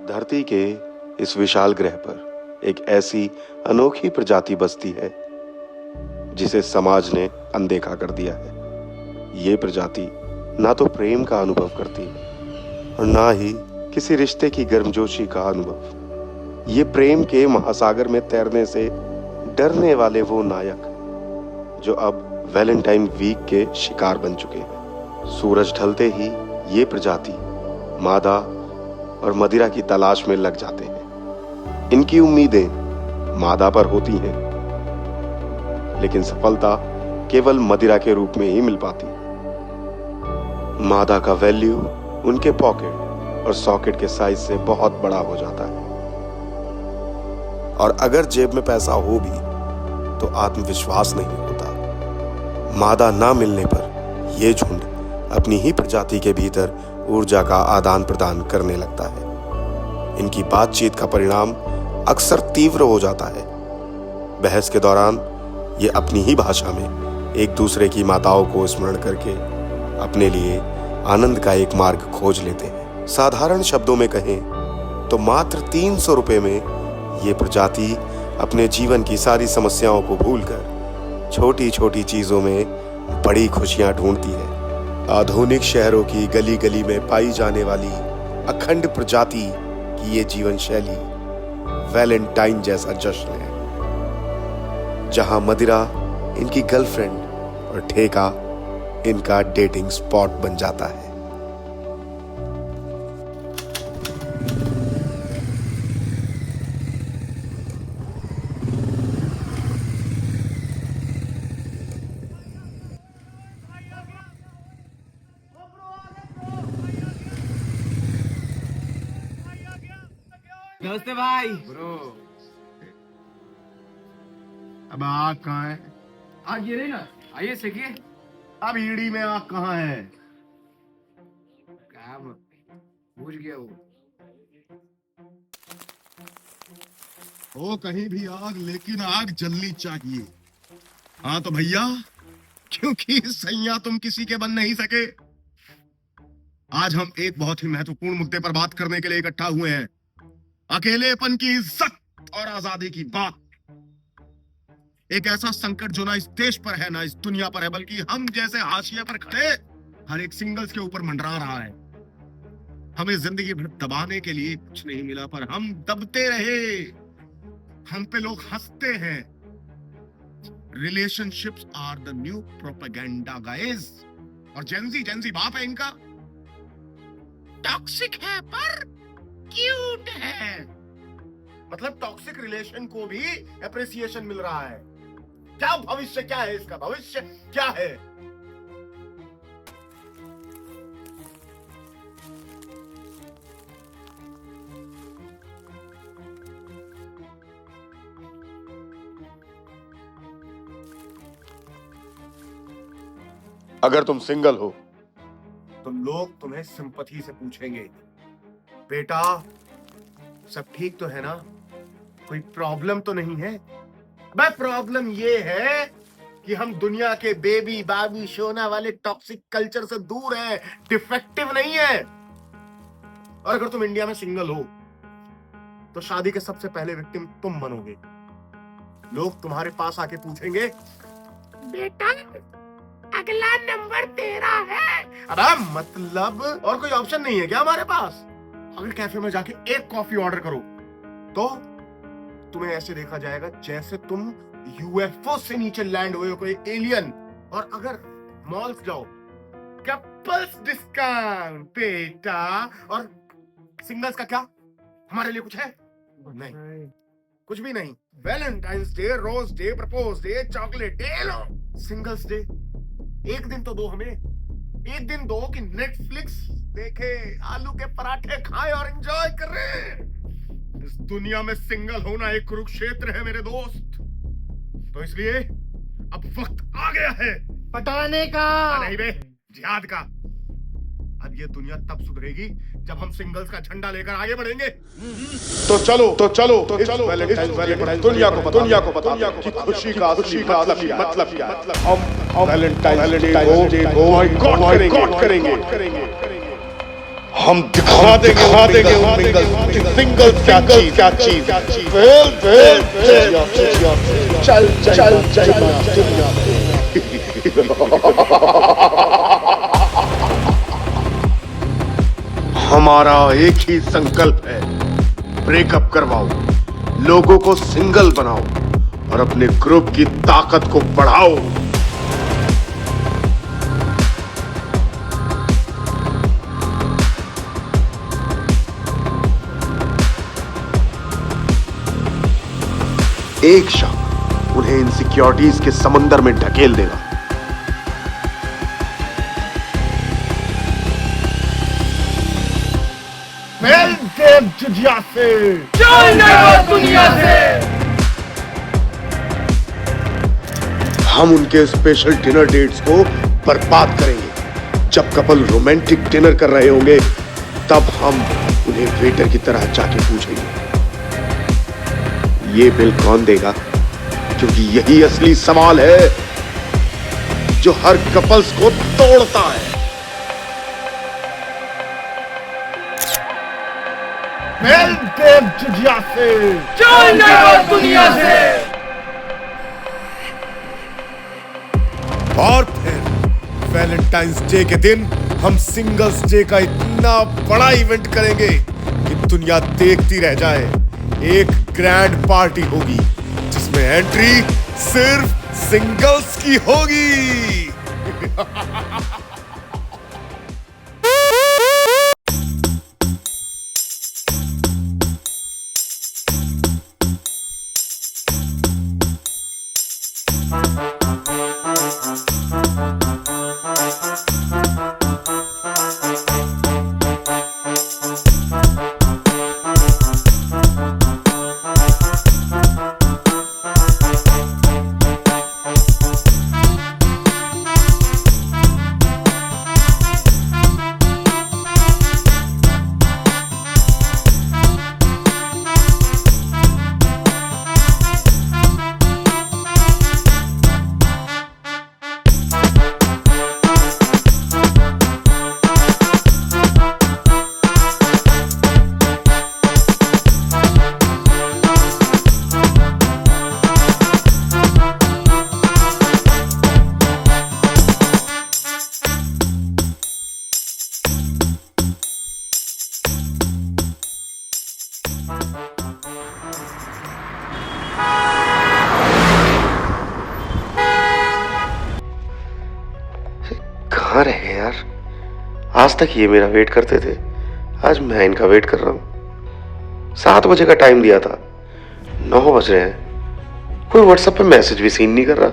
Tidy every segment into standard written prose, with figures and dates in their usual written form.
धरती के इस विशाल ग्रह पर एक ऐसी अनोखी प्रजाति बसती है जिसे समाज ने अनदेखा कर दिया है। ये प्रजाति ना तो प्रेम का अनुभव करती है और ना ही किसी रिश्ते की गर्मजोशी का अनुभव। ये प्रेम के महासागर में तैरने से डरने वाले वो नायक जो अब वैलेंटाइन वीक के शिकार बन चुके हैं। सूरज ढलते ही ये प्रजाति मादा और मदिरा की तलाश में लग जाते हैं। इनकी उम्मीदें मादा पर होती हैं, लेकिन सफलता केवल मदिरा के रूप में ही मिल पाती है। मादा का वैल्यू उनके पॉकेट और सॉकेट के साइज से बहुत बड़ा हो जाता है, और अगर जेब में पैसा हो भी तो आत्मविश्वास नहीं होता। मादा ना मिलने पर यह झुंड अपनी ही प्रजाति के भीतर ऊर्जा का आदान प्रदान करने लगता है। इनकी बातचीत का परिणाम अक्सर तीव्र हो जाता है। बहस के दौरान ये अपनी ही भाषा में एक दूसरे की माताओं को स्मरण करके अपने लिए आनंद का एक मार्ग खोज लेते हैं। साधारण शब्दों में कहें तो मात्र 300 रुपए में ये प्रजाति अपने जीवन की सारी समस्याओं को भूलकर छोटी छोटी चीजों में बड़ी खुशियां ढूंढती है। आधुनिक शहरों की गली गली में पाई जाने वाली अखंड प्रजाति की ये जीवन शैली वैलेंटाइन जैसा जश्न है, जहां मदिरा इनकी गर्लफ्रेंड और ठेका इनका डेटिंग स्पॉट बन जाता है। नमस्ते भाई। ब्रो अब आग कहाँ है? आग ये रही ना, आइए सेकिए। अब ईडी में आग कहाँ है? क्या बुझ गया वो। हो कहीं भी आग, लेकिन आग जलनी चाहिए। हाँ तो भैया, क्योंकि सैया तुम किसी के बन नहीं सके, आज हम एक बहुत ही महत्वपूर्ण मुद्दे पर बात करने के लिए इकट्ठा हुए हैं। अकेलेपन की इज्जत और आजादी की बात। एक ऐसा संकट जो ना इस देश पर है ना इस दुनिया पर है, बल्कि हम जैसे हाशिए पर खड़े हर एक सिंगल्स के ऊपर मंडरा रहा है। हमें जिंदगी भर दबाने के लिए कुछ नहीं मिला, पर हम दबते रहे। हम पे लोग हंसते हैं। Relationships are the new propaganda guys. और जेंजी बाप है इनका। टॉक्सिक है पर क्यूट है। मतलब टॉक्सिक रिलेशन को भी एप्रिसिएशन मिल रहा है। क्या भविष्य, क्या है इसका भविष्य, क्या है? अगर तुम सिंगल हो तो लोग तुम्हें सिंपैथी से पूछेंगे, बेटा सब ठीक तो है ना, कोई प्रॉब्लम तो नहीं है? भाई प्रॉब्लम ये है कि हम दुनिया के बेबी बाबी शोना वाले टॉक्सिक कल्चर से दूर हैं, डिफेक्टिव नहीं है। और अगर तुम इंडिया में सिंगल हो तो शादी के सबसे पहले विक्टिम तुम बनोगे। लोग तुम्हारे पास आके पूछेंगे, बेटा अगला नंबर तेरा है। अरे मतलब और कोई ऑप्शन नहीं है क्या हमारे पास? अगर कैफे में जाके एक कॉफी ऑर्डर करो तो तुम्हें ऐसे देखा जाएगा जैसे तुम यूएफओ से नीचे लैंड हुए हो, कोई एलियन। और अगर मॉल्स जाओ, कपल्स डिस्काउंट बेटा। और सिंगल्स का क्या, हमारे लिए कुछ है? नहीं, कुछ भी नहीं। Valentine's day, rose day, propose day, chocolate day, लो सिंगल्स डे। एक दिन तो दो हमें, एक दिन दो कि नेटफ्लिक्स देखे, आलू के पराठे खाए और एंजॉय करें। इस दुनिया में सिंगल होना एक कुरुक्षेत्र है मेरे दोस्त। तो इसलिए अब वक्त आ गया है पटाने का। नहीं बे, जिहाद का। अब ये दुनिया तब सुधरेगी जब हम सिंगल्स का झंडा लेकर आगे बढ़ेंगे। तो चलो दुनिया को बता कि खुशी का मतलब क्या है। हम वैलेंटाइन डे को बॉयकॉट करेंगे। हम दिखा देंगे कि सिंगल क्या चीज फेल चल दुनिया हमारा एक ही संकल्प है, ब्रेकअप करवाओ, लोगों को सिंगल बनाओ और अपने ग्रुप की ताकत को बढ़ाओ। एक शख्स उन्हें इनसिक्योरिटीज के समंदर में ढकेल देगा। दुनिया से हम उनके स्पेशल डिनर डेट्स को बर्बाद करेंगे। जब कपल रोमांटिक डिनर कर रहे होंगे तब हम उन्हें वेटर की तरह जाके पूछेंगे, ये बिल कौन देगा? क्योंकि यही असली सवाल है जो हर कपल्स को तोड़ता है। दुनिया से और फिर वैलेंटाइंस डे के दिन हम सिंगल्स डे का इतना बड़ा इवेंट करेंगे कि दुनिया देखती रह जाए। एक ग्रैंड पार्टी होगी जिसमें एंट्री सिर्फ सिंगल्स की होगी। कहाँ रहे यार? आज तक ये मेरा वेट करते थे, आज मैं इनका वेट कर रहा हूँ। 7 बजे का टाइम दिया था, 9 बज रहे हैं। कोई व्हाट्सएप पे मैसेज भी सीन नहीं कर रहा।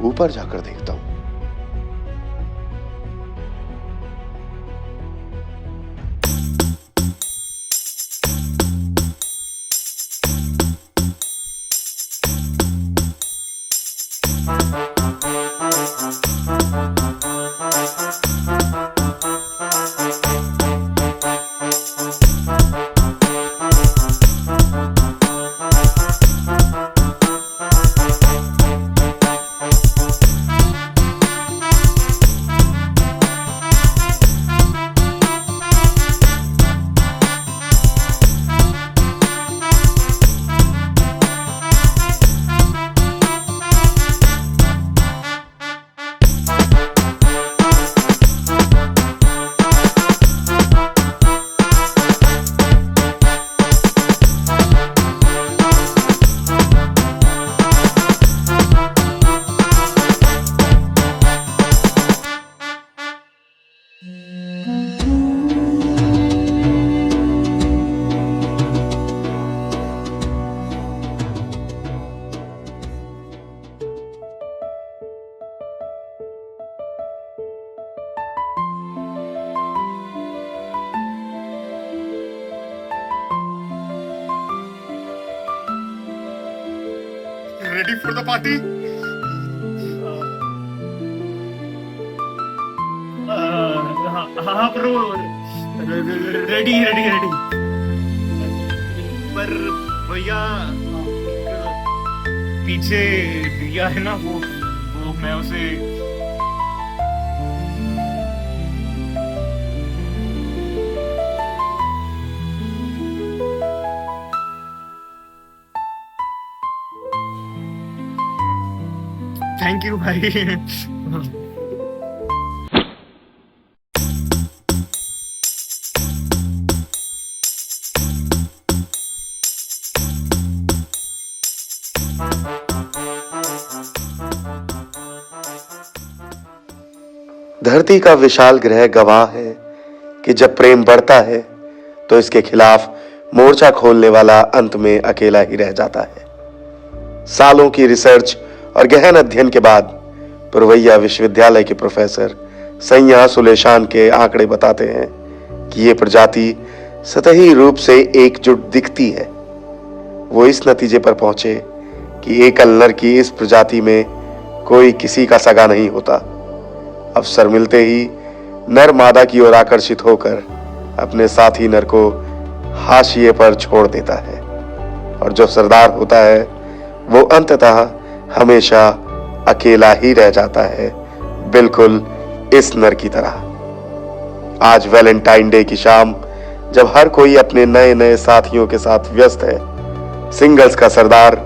ऊपर जाकर देखता हूँ। Ready for the party? हाँ ब्रो, रेडी रेडी रेडी। पर भैया पीछे दिया है ना, वो मैं उसे थैंक यू भाई। धरती का विशाल ग्रह गवाह है कि जब प्रेम बढ़ता है तो इसके खिलाफ मोर्चा खोलने वाला अंत में अकेला ही रह जाता है। सालों की रिसर्च और गहन अध्ययन के बाद पुरवैया विश्वविद्यालय के प्रोफेसर सैया सुलेशान के आंकड़े बताते हैं कि ये प्रजाति सतही रूप से एकजुट दिखती है। वो इस नतीजे पर पहुंचे कि एकल नर की इस प्रजाति में कोई किसी का सगा नहीं होता। अवसर मिलते ही नर मादा की ओर आकर्षित होकर अपने साथी नर को हाशिए पर छोड़ देता है और जो सरदार होता है वो अंततः हमेशा अकेला ही रह जाता है, बिल्कुल इस नर की तरह। आज वैलेंटाइन डे की शाम जब हर कोई अपने नए नए साथियों के साथ व्यस्त है, सिंगल्स का सरदार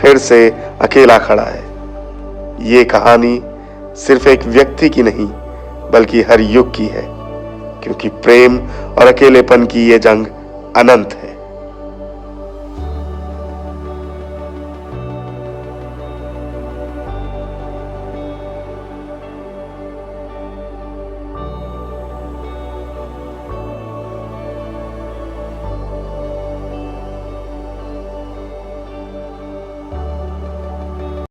फिर से अकेला खड़ा है। ये कहानी सिर्फ एक व्यक्ति की नहीं बल्कि हर युग की है, क्योंकि प्रेम और अकेलेपन की ये जंग अनंत है।